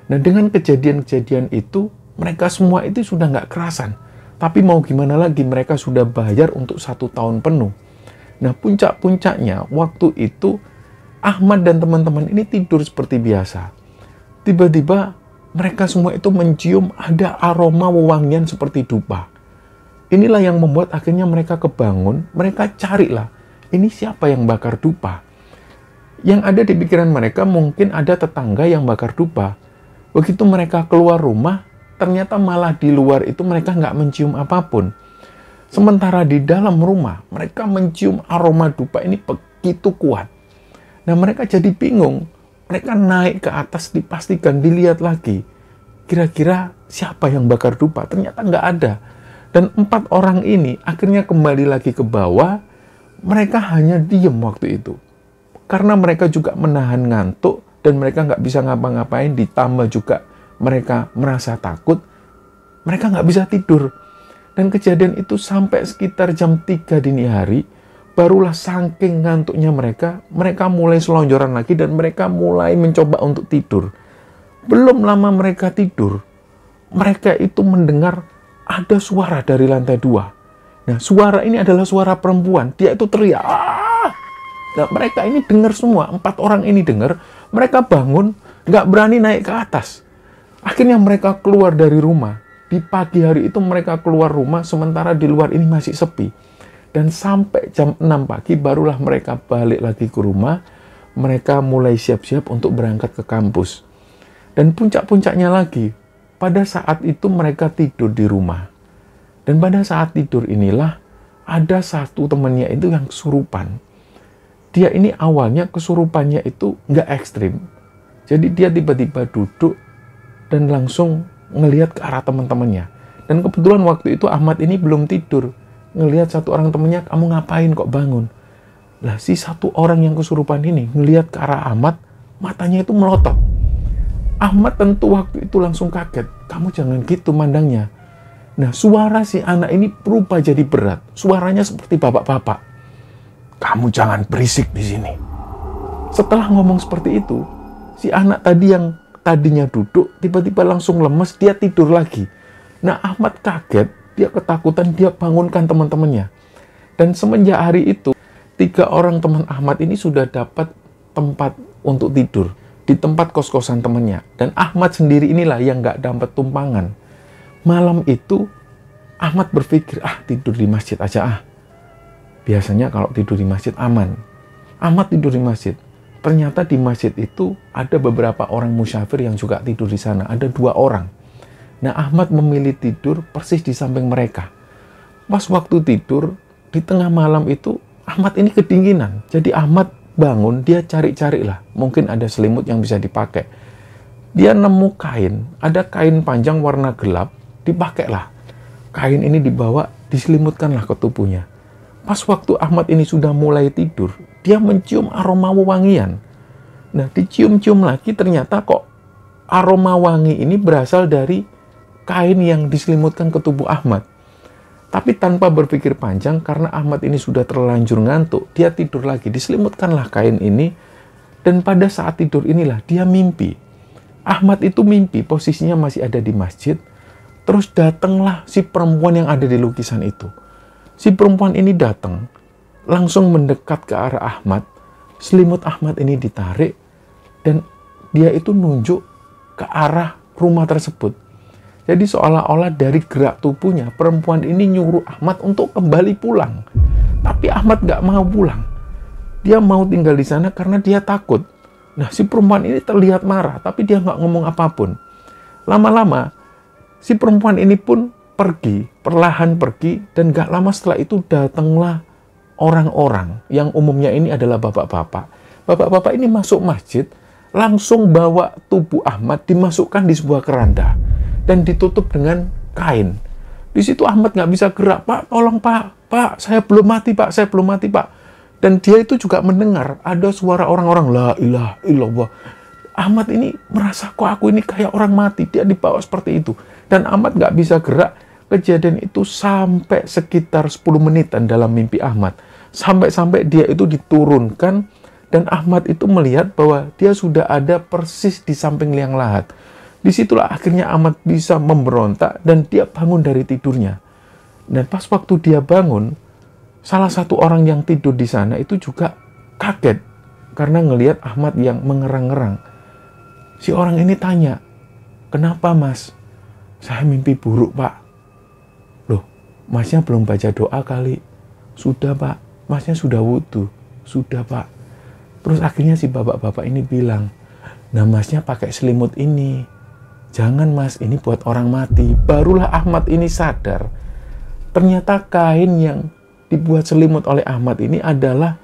[SPEAKER 1] Nah, dengan kejadian-kejadian itu, mereka semua itu sudah nggak kerasan. Tapi mau gimana lagi, mereka sudah bayar untuk 1 tahun penuh. Nah, puncak-puncaknya waktu itu Ahmad dan teman-teman ini tidur seperti biasa. Tiba-tiba mereka semua itu mencium ada aroma wewangian seperti dupa. Inilah yang membuat akhirnya mereka kebangun, mereka carilah, ini siapa yang bakar dupa? Yang ada di pikiran mereka mungkin ada tetangga yang bakar dupa. Begitu mereka keluar rumah, ternyata malah di luar itu mereka nggak mencium apapun. Sementara di dalam rumah, mereka mencium aroma dupa ini begitu kuat. Nah, mereka jadi bingung. Mereka naik ke atas, dipastikan, dilihat lagi. Kira-kira siapa yang bakar dupa? Ternyata nggak ada. Dan 4 orang ini akhirnya kembali lagi ke bawah. Mereka hanya diem waktu itu. Karena mereka juga menahan ngantuk dan mereka nggak bisa ngapa-ngapain, ditambah juga mereka merasa takut, mereka nggak bisa tidur. Dan kejadian itu sampai sekitar jam 3 dini hari, barulah saking ngantuknya mereka mulai selonjoran lagi dan mereka mulai mencoba untuk tidur. Belum lama mereka tidur, mereka itu mendengar ada suara dari lantai 2. Nah, suara ini adalah suara perempuan, dia itu teriak, "Ah!" Nah, mereka ini dengar semua, 4 orang ini dengar, mereka bangun, nggak berani naik ke atas. Akhirnya mereka keluar dari rumah. Di pagi hari itu mereka keluar rumah, sementara di luar ini masih sepi. Dan sampai jam 6 pagi barulah mereka balik lagi ke rumah. Mereka mulai siap-siap untuk berangkat ke kampus. Dan puncak-puncaknya lagi, pada saat itu mereka tidur di rumah. Dan pada saat tidur inilah, ada satu temannya itu yang kesurupan. Dia ini awalnya kesurupannya itu nggak ekstrim. Jadi dia tiba-tiba duduk dan langsung ngelihat ke arah teman-temannya. Dan kebetulan waktu itu Ahmad ini belum tidur. Ngelihat satu orang temannya, "Kamu ngapain kok bangun?" Lah, si satu orang yang kesurupan ini ngelihat ke arah Ahmad, matanya itu melotot. Ahmad tentu waktu itu langsung kaget. "Kamu jangan gitu mandangnya." Nah, suara si anak ini berubah jadi berat. Suaranya seperti bapak-bapak. "Kamu jangan berisik di sini." Setelah ngomong seperti itu, si anak tadi yang tadinya duduk, tiba-tiba langsung lemes, dia tidur lagi. Nah, Ahmad kaget, dia ketakutan, dia bangunkan teman-temannya. Dan semenjak hari itu, 3 orang teman Ahmad ini sudah dapat tempat untuk tidur di tempat kos-kosan temannya. Dan Ahmad sendiri inilah yang nggak dapat tumpangan. Malam itu Ahmad berpikir, tidur di masjid aja. Biasanya kalau tidur di masjid aman. Ahmad tidur di masjid. Ternyata di masjid itu ada beberapa orang musyafir yang juga tidur di sana. Ada 2 orang. Nah, Ahmad memilih tidur persis di samping mereka. Pas waktu tidur, di tengah malam itu, Ahmad ini kedinginan. Jadi Ahmad bangun, dia cari-cari lah. Mungkin ada selimut yang bisa dipakai. Dia nemu kain, ada kain panjang warna gelap, dipakailah. Kain ini dibawa, diselimutkanlah ke tubuhnya. Pas waktu Ahmad ini sudah mulai tidur, dia mencium aroma wewangian. Nah, dicium-cium lagi ternyata kok aroma wangi ini berasal dari kain yang diselimutkan ke tubuh Ahmad. Tapi tanpa berpikir panjang, karena Ahmad ini sudah terlanjur ngantuk, dia tidur lagi, diselimutkanlah kain ini, dan pada saat tidur inilah dia mimpi. Ahmad itu mimpi, posisinya masih ada di masjid, terus datanglah si perempuan yang ada di lukisan itu. Si perempuan ini datang, langsung mendekat ke arah Ahmad, selimut Ahmad ini ditarik, dan dia itu nunjuk ke arah rumah tersebut. Jadi seolah-olah dari gerak tubuhnya, perempuan ini nyuruh Ahmad untuk kembali pulang. Tapi Ahmad gak mau pulang. Dia mau tinggal di sana karena dia takut. Nah, si perempuan ini terlihat marah, tapi dia gak ngomong apapun. Lama-lama, si perempuan ini pun pergi, perlahan pergi, dan gak lama setelah itu datanglah orang-orang yang umumnya ini adalah bapak-bapak. Bapak-bapak ini masuk masjid, langsung bawa tubuh Ahmad dimasukkan di sebuah keranda dan ditutup dengan kain. Di situ Ahmad nggak bisa gerak. Pak, tolong Pak, saya belum mati Pak, saya belum mati Pak. Dan dia itu juga mendengar ada suara orang-orang, la ilaha illallah. Ahmad ini merasa kok aku ini kayak orang mati, dia dibawa seperti itu. Dan Ahmad nggak bisa gerak. Kejadian itu sampai sekitar 10 menitan dalam mimpi Ahmad. Sampai-sampai dia itu diturunkan dan Ahmad itu melihat bahwa dia sudah ada persis di samping liang lahat. Disitulah akhirnya Ahmad bisa memberontak dan dia bangun dari tidurnya. Dan pas waktu dia bangun, salah satu orang yang tidur di sana itu juga kaget karena ngelihat Ahmad yang mengerang-ngerang. Si orang ini tanya, "Kenapa Mas?" "Saya mimpi buruk Pak." "Loh, Masnya belum baca doa kali?" "Sudah Pak, Masnya sudah wudhu." "Sudah Pak." Terus akhirnya si bapak-bapak ini bilang, "Nah Masnya pakai selimut ini. Jangan Mas, ini buat orang mati." Barulah Ahmad ini sadar. Ternyata kain yang dibuat selimut oleh Ahmad ini adalah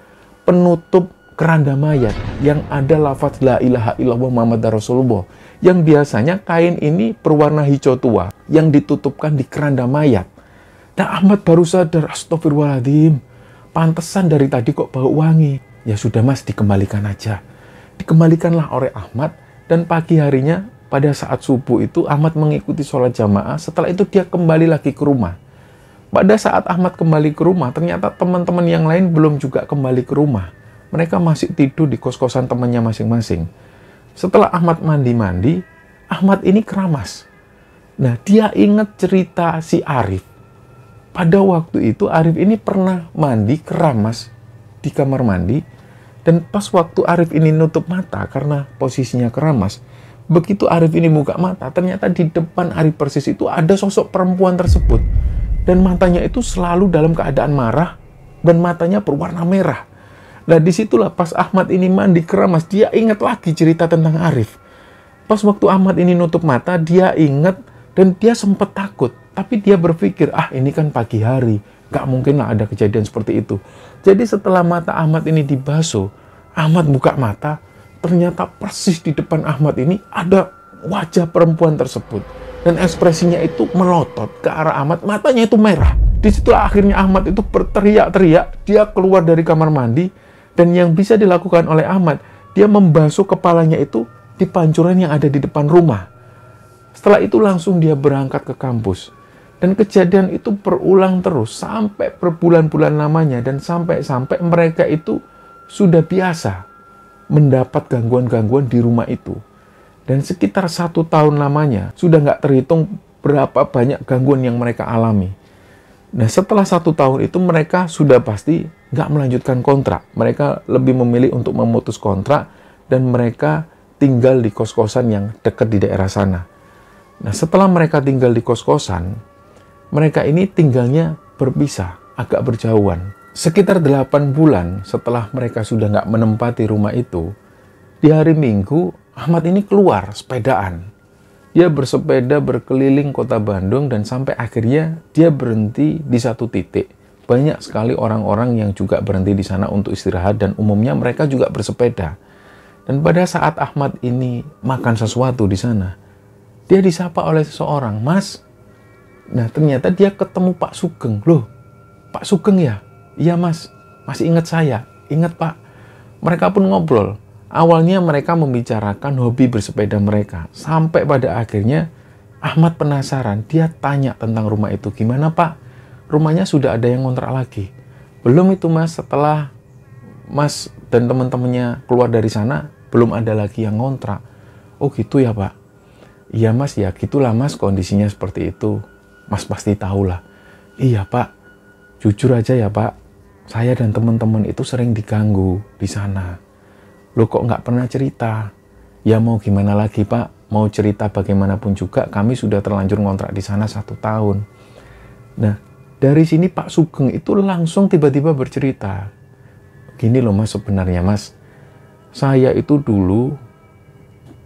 [SPEAKER 1] penutup keranda mayat yang ada lafaz la ilaha illallah Muhammad Rasulullah. Yang biasanya kain ini berwarna hijau tua yang ditutupkan di keranda mayat. Nah Ahmad baru sadar, astagfirullahaladzim, pantesan dari tadi kok bau wangi. Ya sudah Mas, dikembalikan aja. Dikembalikanlah oleh Ahmad dan pagi harinya pada saat subuh itu Ahmad mengikuti sholat jamaah. Setelah itu dia kembali lagi ke rumah. Pada saat Ahmad kembali ke rumah, ternyata teman-teman yang lain belum juga kembali ke rumah. Mereka masih tidur di kos-kosan temannya masing-masing. Setelah Ahmad mandi-mandi, Ahmad ini keramas. Nah, dia ingat cerita si Arif. Pada waktu itu Arif ini pernah mandi keramas di kamar mandi. Dan pas waktu Arif ini nutup mata karena posisinya keramas, begitu Arif ini buka mata, ternyata di depan Arif persis itu ada sosok perempuan tersebut. Dan matanya itu selalu dalam keadaan marah dan matanya berwarna merah. Nah disitulah pas Ahmad ini mandi keramas, dia ingat lagi cerita tentang Arif. Pas waktu Ahmad ini nutup mata, dia ingat dan dia sempat takut. Tapi dia berpikir, ini kan pagi hari, gak mungkin lah ada kejadian seperti itu. Jadi setelah mata Ahmad ini dibasuh, Ahmad buka mata, ternyata persis di depan Ahmad ini ada wajah perempuan tersebut. Dan ekspresinya itu melotot ke arah Ahmad, matanya itu merah. Disitulah akhirnya Ahmad itu berteriak-teriak, dia keluar dari kamar mandi, dan yang bisa dilakukan oleh Ahmad, dia membasuh kepalanya itu di pancuran yang ada di depan rumah. Setelah itu langsung dia berangkat ke kampus. Dan kejadian itu berulang terus sampai berbulan-bulan lamanya, dan sampai-sampai mereka itu sudah biasa mendapat gangguan-gangguan di rumah itu. Dan sekitar 1 tahun lamanya, sudah nggak terhitung berapa banyak gangguan yang mereka alami. Nah, setelah 1 tahun itu mereka sudah pasti nggak melanjutkan kontrak. Mereka lebih memilih untuk memutus kontrak dan mereka tinggal di kos-kosan yang dekat di daerah sana. Nah, setelah mereka tinggal di kos-kosan, mereka ini tinggalnya berpisah, agak berjauhan. Sekitar 8 bulan setelah mereka sudah nggak menempati rumah itu, di hari Minggu, Ahmad ini keluar sepedaan. Dia bersepeda berkeliling kota Bandung dan sampai akhirnya dia berhenti di satu titik. Banyak sekali orang-orang yang juga berhenti di sana untuk istirahat dan umumnya mereka juga bersepeda. Dan pada saat Ahmad ini makan sesuatu di sana, dia disapa oleh seseorang, "Mas." Nah, ternyata dia ketemu Pak Sugeng. "Loh, Pak Sugeng ya?" "Iya Mas, masih ingat saya?" "Ingat Pak." Mereka pun ngobrol. Awalnya mereka membicarakan hobi bersepeda mereka. Sampai pada akhirnya Ahmad penasaran. Dia tanya tentang rumah itu. "Gimana Pak? Rumahnya sudah ada yang ngontrak lagi?" "Belum itu Mas, setelah Mas dan teman-temannya keluar dari sana, belum ada lagi yang ngontrak." "Oh gitu ya Pak?" "Iya Mas, ya gitulah Mas, kondisinya seperti itu. Mas pasti tahulah." "Iya Pak, jujur aja ya Pak, saya dan teman-teman itu sering diganggu di sana." "Loh kok nggak pernah cerita?" "Ya mau gimana lagi Pak, mau cerita bagaimanapun juga kami sudah terlanjur ngontrak di sana 1 tahun. Nah, dari sini Pak Sugeng itu langsung tiba-tiba bercerita. "Gini loh Mas, sebenarnya Mas, saya itu dulu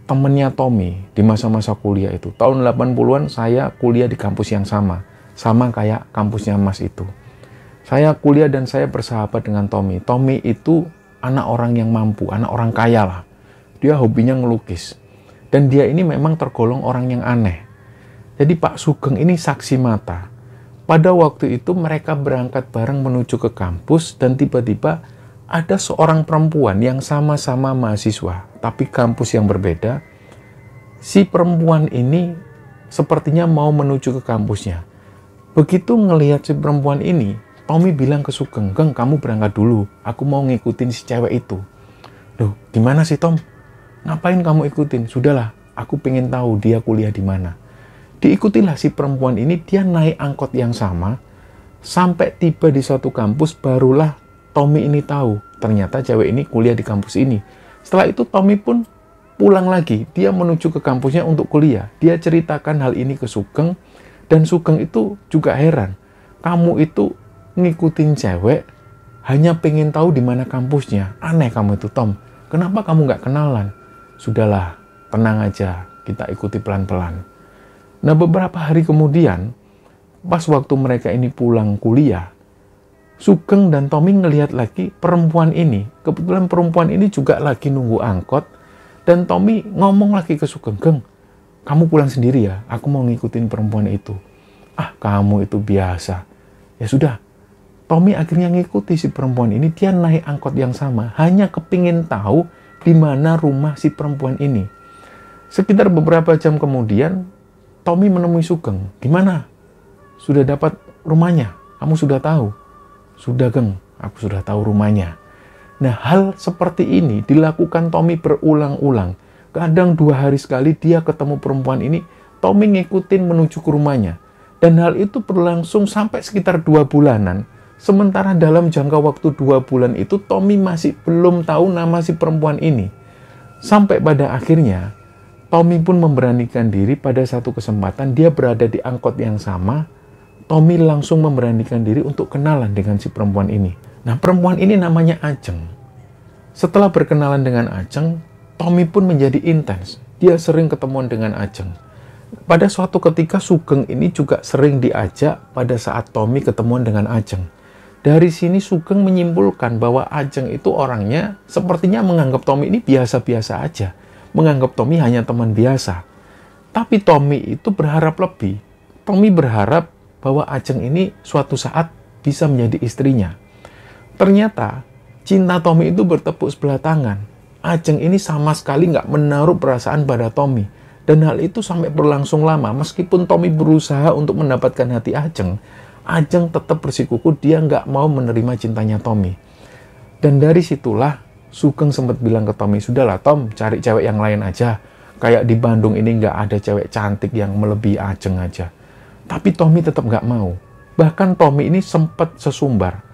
[SPEAKER 1] temennya Tommy di masa-masa kuliah itu. Tahun 80-an saya kuliah di kampus yang sama kayak kampusnya Mas itu. Saya kuliah dan saya bersahabat dengan Tommy. Tommy itu anak orang yang mampu, anak orang kaya lah. Dia hobinya ngelukis. Dan dia ini memang tergolong orang yang aneh. Jadi Pak Sugeng ini saksi mata. Pada waktu itu mereka berangkat bareng menuju ke kampus dan tiba-tiba ada seorang perempuan yang sama-sama mahasiswa, tapi kampus yang berbeda. Si perempuan ini sepertinya mau menuju ke kampusnya. Begitu ngelihat si perempuan ini, Tommy bilang ke Sugeng, "Geng, kamu berangkat dulu. Aku mau ngikutin si cewek itu." "Loh, gimana sih Tom? Ngapain kamu ikutin?" "Sudahlah, aku pengen tahu dia kuliah di mana." Diikutilah si perempuan ini, dia naik angkot yang sama. Sampai tiba di suatu kampus, barulah Tommy ini tahu. Ternyata cewek ini kuliah di kampus ini. Setelah itu Tommy pun pulang lagi. Dia menuju ke kampusnya untuk kuliah. Dia ceritakan hal ini ke Sugeng. Dan Sugeng itu juga heran. "Kamu itu ngikutin cewek hanya pengen tahu di mana kampusnya. Aneh kamu itu Tom. Kenapa kamu nggak kenalan?" "Sudahlah, tenang aja, kita ikuti pelan-pelan." Nah, beberapa hari kemudian, pas waktu mereka ini pulang kuliah, Sugeng dan Tommy ngelihat lagi perempuan ini. Kebetulan perempuan ini juga lagi nunggu angkot. Dan Tommy ngomong lagi ke Sugeng, "Geng, kamu pulang sendiri ya, aku mau ngikutin perempuan itu." "Ah, kamu itu biasa." Ya sudah, Tommy akhirnya ngikuti si perempuan ini. Dia naik angkot yang sama, hanya kepingin tahu di mana rumah si perempuan ini. Sekitar beberapa jam kemudian, Tommy menemui Sugeng. "Gimana? Sudah dapat rumahnya? Kamu sudah tahu?" "Sudah Geng, aku sudah tahu rumahnya." Nah, hal seperti ini dilakukan Tommy berulang-ulang. Kadang 2 hari sekali dia ketemu perempuan ini, Tommy ngikutin menuju ke rumahnya. Dan hal itu berlangsung sampai sekitar 2 bulanan. Sementara dalam jangka waktu 2 bulan itu, Tommy masih belum tahu nama si perempuan ini. Sampai pada akhirnya, Tommy pun memberanikan diri. Pada satu kesempatan, dia berada di angkot yang sama. Tommy langsung memberanikan diri untuk kenalan dengan si perempuan ini. Nah, perempuan ini namanya Ajeng. Setelah berkenalan dengan Ajeng, Tommy pun menjadi intens. Dia sering ketemuan dengan Ajeng. Pada suatu ketika, Sugeng ini juga sering diajak pada saat Tommy ketemuan dengan Ajeng. Dari sini Sugeng menyimpulkan bahwa Ajeng itu orangnya sepertinya menganggap Tommy ini biasa-biasa aja. Menganggap Tommy hanya teman biasa. Tapi Tommy itu berharap lebih. Tommy berharap bahwa Ajeng ini suatu saat bisa menjadi istrinya. Ternyata cinta Tommy itu bertepuk sebelah tangan. Ajeng ini sama sekali nggak menaruh perasaan pada Tommy. Dan hal itu sampai berlangsung lama. Meskipun Tommy berusaha untuk mendapatkan hati Ajeng, Ajeng tetap bersikukuh dia nggak mau menerima cintanya Tommy. Dan dari situlah Sugeng sempat bilang ke Tommy, "Sudahlah Tom, cari cewek yang lain aja. Kayak di Bandung ini nggak ada cewek cantik yang melebihi Ajeng aja." Tapi Tommy tetap nggak mau. Bahkan Tommy ini sempat sesumbar.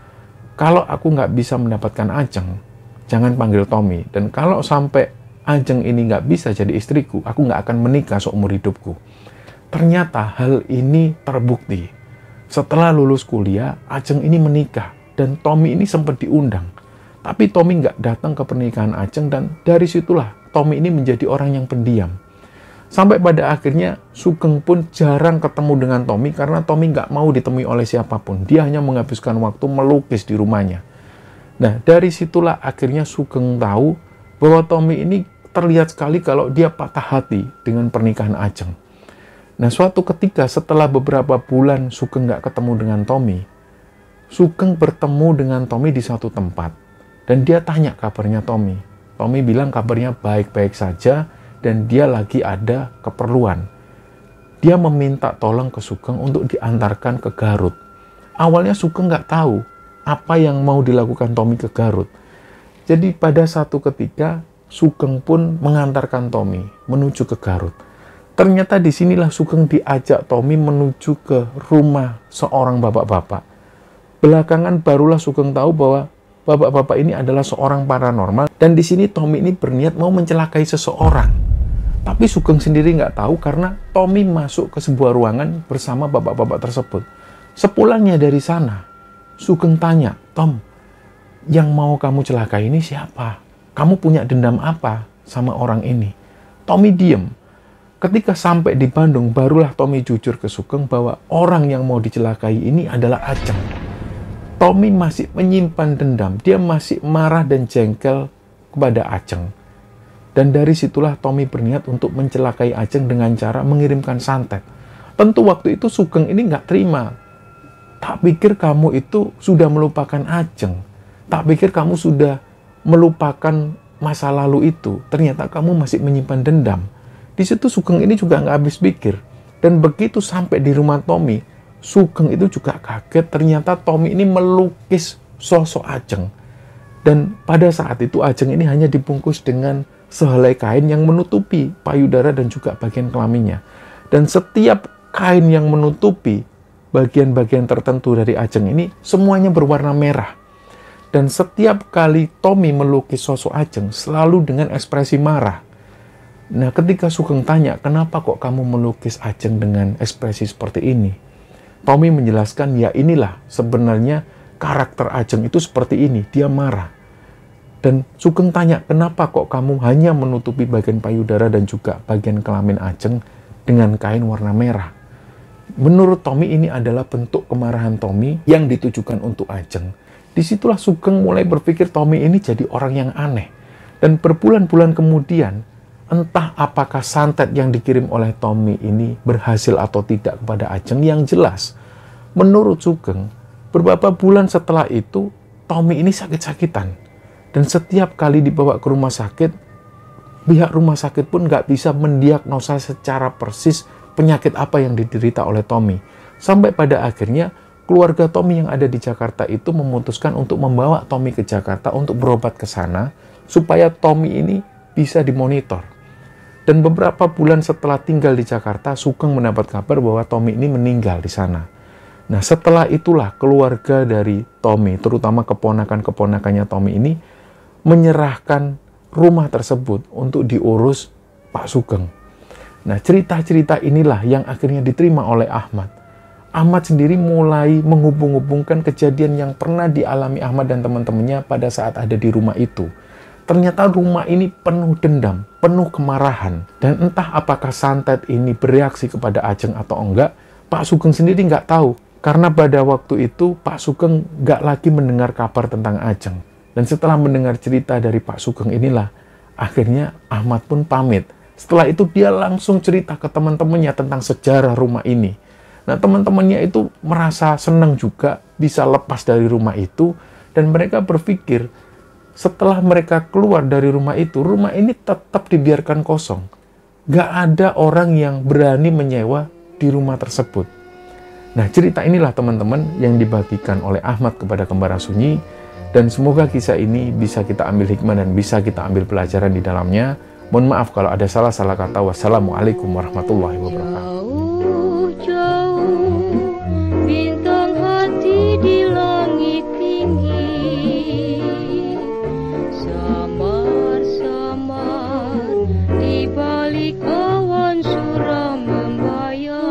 [SPEAKER 1] "Kalau aku nggak bisa mendapatkan Ajeng, jangan panggil Tommy. Dan kalau sampai Ajeng ini nggak bisa jadi istriku, aku nggak akan menikah seumur hidupku." Ternyata hal ini terbukti. Setelah lulus kuliah, Ajeng ini menikah dan Tommy ini sempat diundang. Tapi Tommy nggak datang ke pernikahan Ajeng dan dari situlah Tommy ini menjadi orang yang pendiam. Sampai pada akhirnya Sugeng pun jarang ketemu dengan Tommy karena Tommy nggak mau ditemui oleh siapapun. Dia hanya menghabiskan waktu melukis di rumahnya. Nah, dari situlah akhirnya Sugeng tahu bahwa Tommy ini terlihat sekali kalau dia patah hati dengan pernikahan Ajeng. Nah, suatu ketika setelah beberapa bulan Sugeng nggak ketemu dengan Tommy, Sugeng bertemu dengan Tommy di satu tempat. Dan dia tanya kabarnya Tommy. Tommy bilang kabarnya baik-baik saja dan dia lagi ada keperluan. Dia meminta tolong ke Sugeng untuk diantarkan ke Garut. Awalnya Sugeng nggak tahu apa yang mau dilakukan Tommy ke Garut. Jadi pada satu ketika Sugeng pun mengantarkan Tommy menuju ke Garut. Ternyata disinilah Sugeng diajak Tommy menuju ke rumah seorang bapak-bapak. Belakangan barulah Sugeng tahu bahwa bapak-bapak ini adalah seorang paranormal dan di sini Tommy ini berniat mau mencelakai seseorang. Tapi Sugeng sendiri nggak tahu karena Tommy masuk ke sebuah ruangan bersama bapak-bapak tersebut. Sepulangnya dari sana, Sugeng tanya, "Tom, yang mau kamu celakai ini siapa? Kamu punya dendam apa sama orang ini?" Tommy diem. Ketika sampai di Bandung, barulah Tommy jujur ke Sugeng bahwa orang yang mau dicelakai ini adalah Ajeng. Tommy masih menyimpan dendam, dia masih marah dan jengkel kepada Ajeng. Dan dari situlah Tommy berniat untuk mencelakai Ajeng dengan cara mengirimkan santet. Tentu waktu itu Sugeng ini nggak terima. Tak pikir kamu itu sudah melupakan Ajeng. Tak pikir kamu sudah melupakan masa lalu itu. Ternyata kamu masih menyimpan dendam. Di situ Sugeng ini juga nggak habis pikir. Dan begitu sampai di rumah Tommy, Sugeng itu juga kaget. Ternyata Tommy ini melukis sosok Ajeng. Dan pada saat itu Ajeng ini hanya dibungkus dengan sehelai kain yang menutupi payudara dan juga bagian kelaminnya. Dan setiap kain yang menutupi bagian-bagian tertentu dari Ajeng ini semuanya berwarna merah. Dan setiap kali Tommy melukis sosok Ajeng selalu dengan ekspresi marah. Nah, ketika Sugeng tanya, "Kenapa kok kamu melukis Ajeng dengan ekspresi seperti ini?" Tommy menjelaskan, "Ya inilah sebenarnya karakter Ajeng itu seperti ini, dia marah." Dan Sugeng tanya, "Kenapa kok kamu hanya menutupi bagian payudara dan juga bagian kelamin Ajeng dengan kain warna merah?" Menurut Tommy ini adalah bentuk kemarahan Tommy yang ditujukan untuk Ajeng. Disitulah Sugeng mulai berpikir Tommy ini jadi orang yang aneh. Dan berbulan-bulan kemudian, entah apakah santet yang dikirim oleh Tommy ini berhasil atau tidak kepada Ajeng, yang jelas menurut Sugeng, beberapa bulan setelah itu Tommy ini sakit-sakitan. Dan setiap kali dibawa ke rumah sakit, pihak rumah sakit pun nggak bisa mendiagnosa secara persis penyakit apa yang diderita oleh Tommy. Sampai pada akhirnya, keluarga Tommy yang ada di Jakarta itu memutuskan untuk membawa Tommy ke Jakarta untuk berobat ke sana, supaya Tommy ini bisa dimonitor. Dan beberapa bulan setelah tinggal di Jakarta, Sugeng mendapat kabar bahwa Tommy ini meninggal di sana. Nah, setelah itulah keluarga dari Tommy, terutama keponakan-keponakannya Tommy ini, menyerahkan rumah tersebut untuk diurus Pak Sugeng. Nah, cerita-cerita inilah yang akhirnya diterima oleh Ahmad. Ahmad sendiri mulai menghubung-hubungkan kejadian yang pernah dialami Ahmad dan teman-temannya pada saat ada di rumah itu. Ternyata rumah ini penuh dendam, penuh kemarahan. Dan entah apakah santet ini bereaksi kepada Ajeng atau enggak, Pak Sugeng sendiri nggak tahu. Karena pada waktu itu Pak Sugeng nggak lagi mendengar kabar tentang Ajeng. Dan setelah mendengar cerita dari Pak Sugeng inilah, akhirnya Ahmad pun pamit. Setelah itu dia langsung cerita ke teman-temannya tentang sejarah rumah ini. Nah, teman-temannya itu merasa senang juga bisa lepas dari rumah itu. Dan mereka berpikir, setelah mereka keluar dari rumah ini tetap dibiarkan kosong. Gak ada orang yang berani menyewa di rumah tersebut. Nah, cerita inilah teman-teman yang dibagikan oleh Ahmad kepada Kembara Sunyi. Dan semoga kisah ini bisa kita ambil hikmah dan bisa kita ambil pelajaran di dalamnya. Mohon maaf kalau ada salah-salah kata. Wassalamualaikum warahmatullahi wabarakatuh.
[SPEAKER 2] Jauh-jauh bintang hati di langit tinggi, samar-samar di balik awan suram membayang.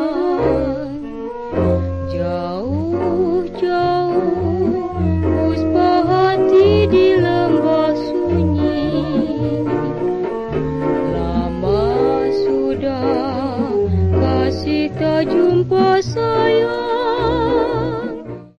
[SPEAKER 2] kita jumpa sayang.